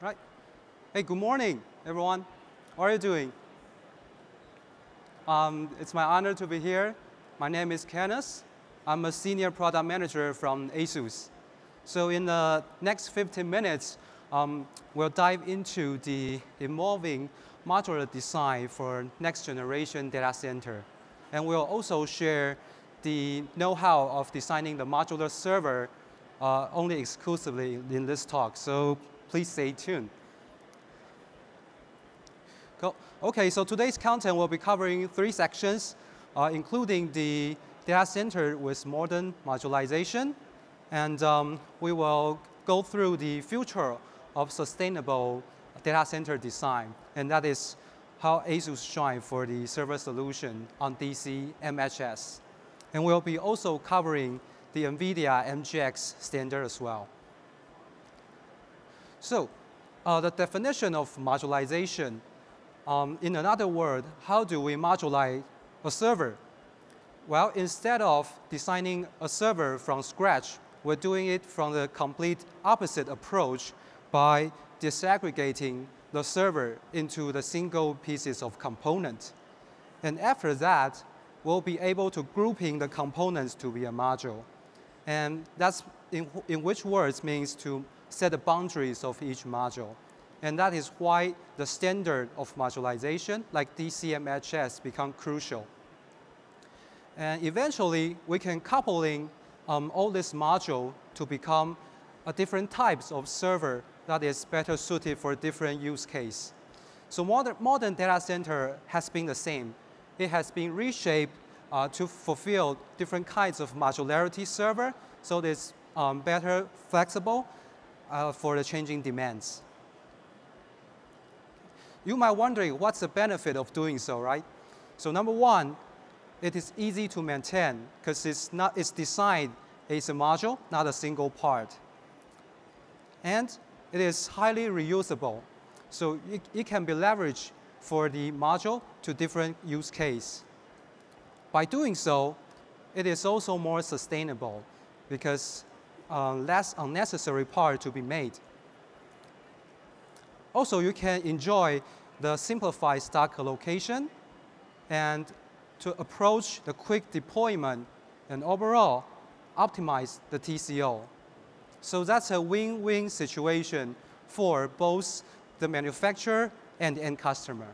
Right. Hey, good morning, everyone. How are you doing? It's my honor to be here. My name is Kenneth. I'm a senior product manager from Asus. So in the next 15 minutes, we'll dive into the evolving modular design for next generation data center. And we'll also share the know-how of designing the modular server only exclusively in this talk. So please stay tuned. Cool. Okay, so today's content will be covering 3 sections, including the data center with modern modularization. And we will go through the future of sustainable data center design. And that is how Asus shine for the server solution on DC-MHS. And we'll be also covering the NVIDIA MGX standard as well. So the definition of modularization, in another word, how do we modularize a server? Well, instead of designing a server from scratch, we're doing it from the complete opposite approach by disaggregating the server into the single pieces of components. And after that, we'll be able to grouping the components to be a module. And that's in which words means to set the boundaries of each module. And that is why the standard of modularization, like DC-MHS, become crucial. And eventually, we can coupling all these modules to become different types of server that is better suited for different use case. So modern data center has been the same. It has been reshaped to fulfill different kinds of modularity server, so it's better flexible for the changing demands. You might wondering what's the benefit of doing so, right? So number one, it is easy to maintain because it's designed as a module, not a single part. And it is highly reusable. So it can be leveraged for the module to different use case. By doing so, it is also more sustainable because less unnecessary part to be made. Also, you can enjoy the simplified stock allocation and to approach the quick deployment and overall optimize the TCO. So that's a win-win situation for both the manufacturer and the end customer.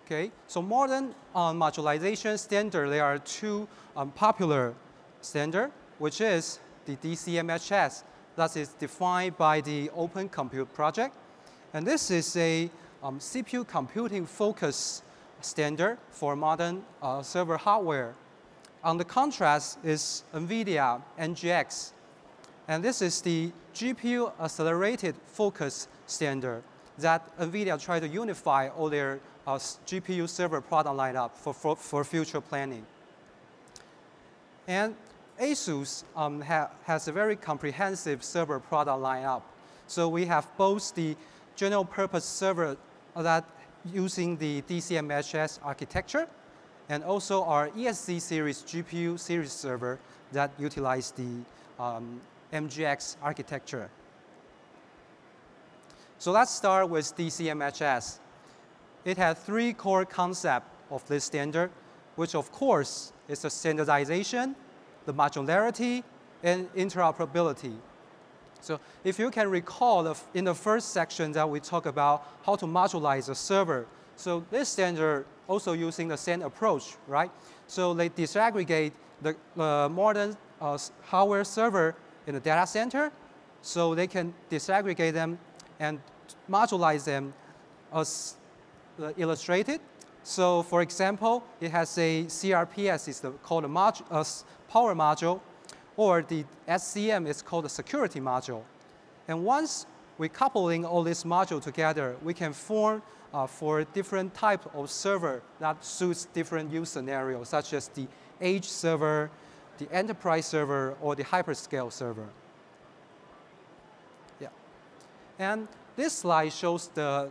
Okay, so modern modularization standard, there are 2 popular standards, which is the DC-MHS, that is defined by the Open Compute Project. And this is a CPU computing focused standard for modern server hardware. On the contrast is NVIDIA MGX. And this is the GPU accelerated focus standard that NVIDIA tried to unify all their GPU server product lineup for future planning. And Asus has a very comprehensive server product lineup. So we have both the general purpose server that using the DCMS architecture, and also our ESC series GPU series server that utilize the MGX architecture. So let's start with DCMHS. It has 3 core concepts of this standard, which of course is the standardization, the modularity, and interoperability. So if you can recall, in the first section that we talked about how to modularize a server, so this standard also using the same approach, right? So they disaggregate the modern hardware server in the data center, so they can disaggregate them and modularize them as illustrated. So for example, it has a CRPS, is called a power module, or the SCM is called a security module. And once we coupling all these modules together, we can form for different types of server that suits different use scenarios, such as the edge server, the enterprise server, or the hyperscale server. Yeah. And this slide shows the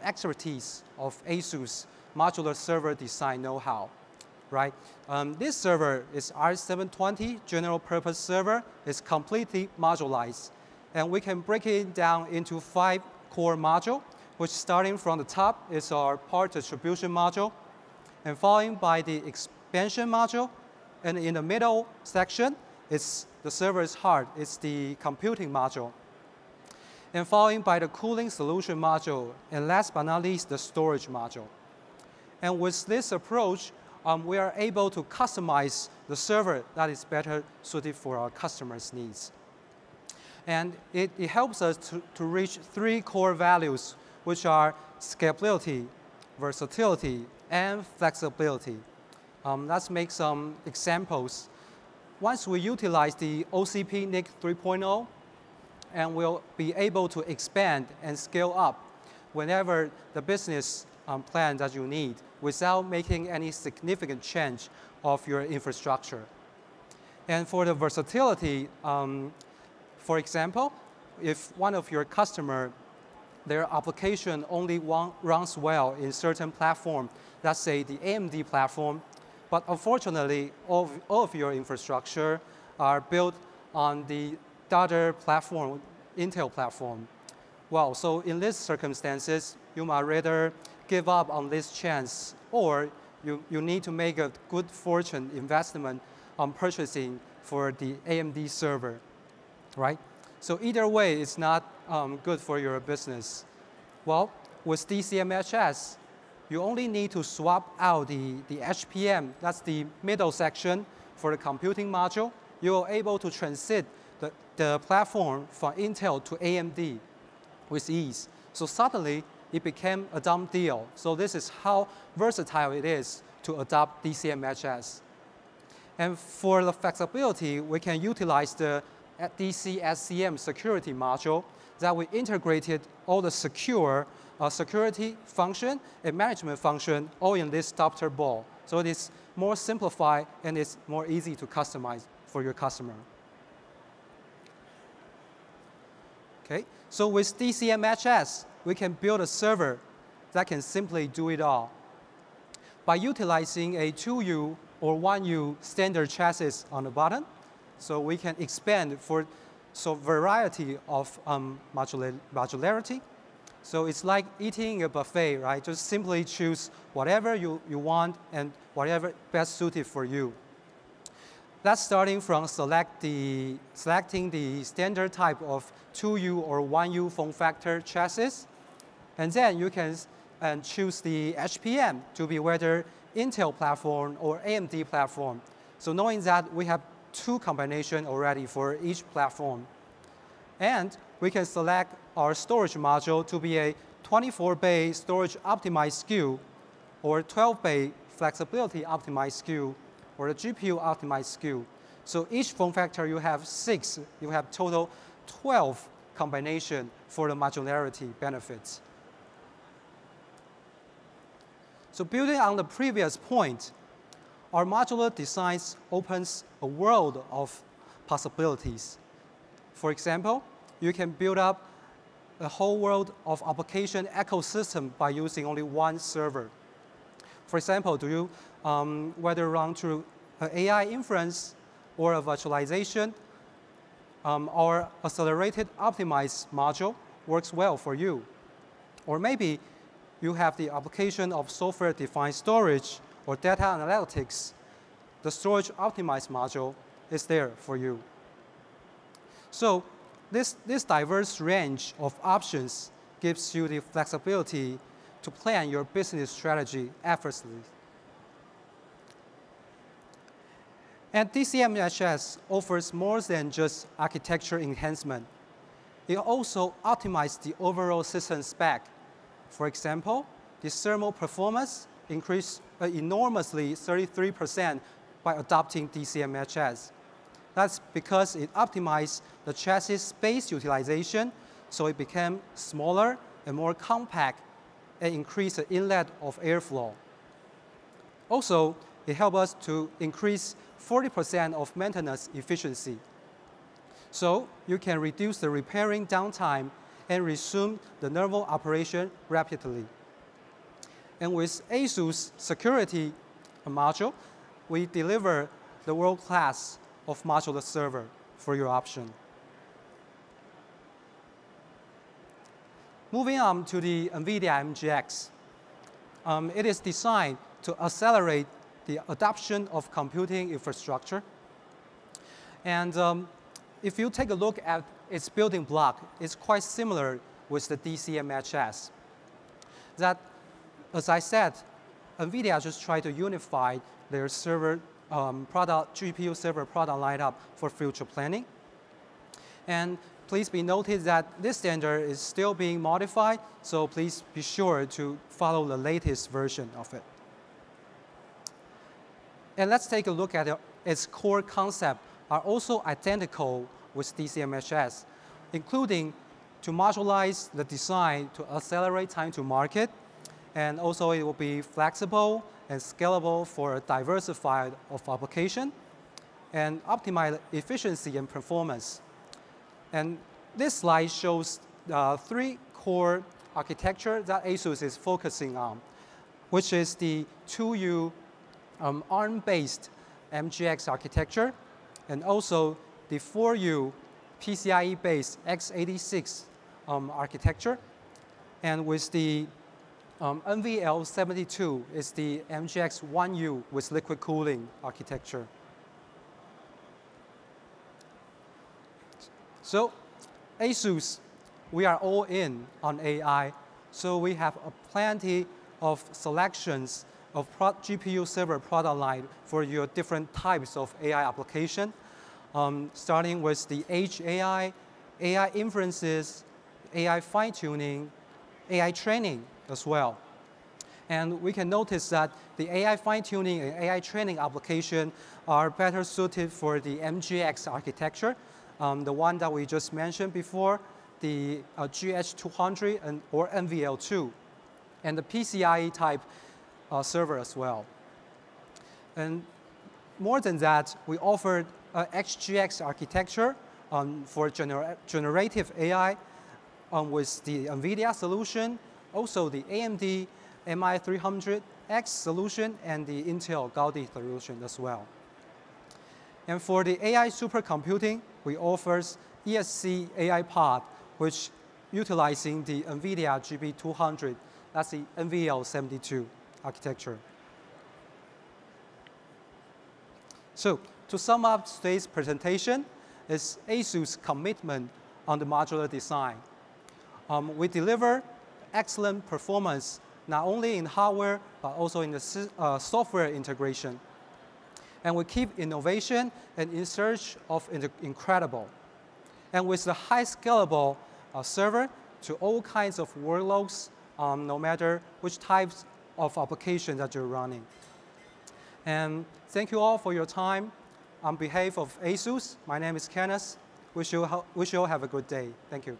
expertise of Asus modular server design know-how. Right? This server is R720 general purpose server. It's completely modularized. And we can break it down into 5 core modules, which starting from the top is our power distribution module, and following by the expansion module, and in the middle section, it's the server's heart, it's the computing module. And following by the cooling solution module, and last but not least, the storage module. And with this approach, we are able to customize the server that is better suited for our customers' needs. And it helps us to reach 3 core values, which are scalability, versatility, and flexibility. Let's make some examples. Once we utilize the OCP NIC 3.0, and we'll be able to expand and scale up whenever the business plan that you need without making any significant change of your infrastructure. And for the versatility, for example, if one of your customers, their application only runs well in certain platform, let's say the AMD platform, but unfortunately, all of your infrastructure are built on the other platform, Intel platform. Well, so in these circumstances, you might rather give up on this chance, or you need to make a good fortune investment on purchasing for the AMD server, right? So either way, it's not good for your business. Well, with DCMHS, you only need to swap out the HPM, that's the middle section for the computing module. You're able to transit the platform from Intel to AMD with ease. So suddenly, it became a done deal. So this is how versatile it is to adopt DCMHS. And for the flexibility, we can utilize the DCSCM security module that we integrated all the security function and management function all in this adapter ball. So it is more simplified and it's more easy to customize for your customer. Okay, so with DCMHS, we can build a server that can simply do it all. By utilizing a 2U or 1U standard chassis on the bottom, so we can expand for variety of modularity. So it's like eating a buffet, right? Just simply choose whatever you want and whatever best suited for you. That's starting from selecting the standard type of 2U or 1U form factor chassis. And then you can choose the HPM to be whether Intel platform or AMD platform. So knowing that we have 2 combinations already for each platform. And we can select our storage module to be a 24-bay storage optimized SKU or 12-bay flexibility optimized SKU or a GPU optimized SKU. So each form factor you have 6, you have total 12 combination for the modularity benefits. So building on the previous point, our modular designs opens a world of possibilities. For example, you can build up a whole world of application ecosystem by using only one server. For example, do you whether run through an AI inference or a virtualization, our accelerated optimized module works well for you. Or maybe you have the application of software-defined storage or data analytics. The storage optimized module is there for you. So this diverse range of options gives you the flexibility to plan your business strategy effortlessly. And DCMHS offers more than just architecture enhancement. It also optimizes the overall system spec. For example, the thermal performance increased enormously 33% by adopting DCMHS. That's because it optimized the chassis space utilization, so it became smaller and more compact and increased the inlet of airflow. Also, it helped us to increase 40% of maintenance efficiency. So you can reduce the repairing downtime and resume the normal operation rapidly. And with Asus security module, we deliver the world class of modular server for your option. Moving on to the NVIDIA MGX. It is designed to accelerate the adoption of computing infrastructure. And if you take a look at its building block, it's quite similar with the DC-MHS. That, as I said, NVIDIA just tried to unify their server GPU server product lineup for future planning. And please be noted that this standard is still being modified, so please be sure to follow the latest version of it. And let's take a look at its core concept are also identical with DC-MHS, including to modularize the design to accelerate time to market, and also it will be flexible and scalable for a diversified of application, and optimize efficiency and performance. And this slide shows the 3 core architecture that Asus is focusing on, which is the 2U ARM-based MGX architecture, and also the 4U PCIe-based x86 architecture. And with the NVL72 is the MGX 1U with liquid cooling architecture. So Asus, we are all in on AI. So we have plenty of selections of GPU server product line for your different types of AI application, starting with the Edge AI, AI inferences, AI fine-tuning, AI training as well. And we can notice that the AI fine-tuning and AI training application are better suited for the MGX architecture, the one that we just mentioned before, the GH200 or NVL2, and the PCIe type server as well. And more than that, we offered XGX architecture for generative AI with the NVIDIA solution, also the AMD MI300X solution, and the Intel Gaudi solution as well. And for the AI supercomputing, we offer ESC AI Pod, which utilizing the NVIDIA GB200, that's the NVL72 architecture. So to sum up today's presentation is Asus' commitment on the modular design. We deliver excellent performance not only in hardware but also in the software integration. And we keep innovation and in search of incredible. And with the high scalable server to all kinds of workloads, no matter which types of application that you're running. And thank you all for your time. On behalf of Asus, my name is Kenneth. Wish you all have a good day. Thank you.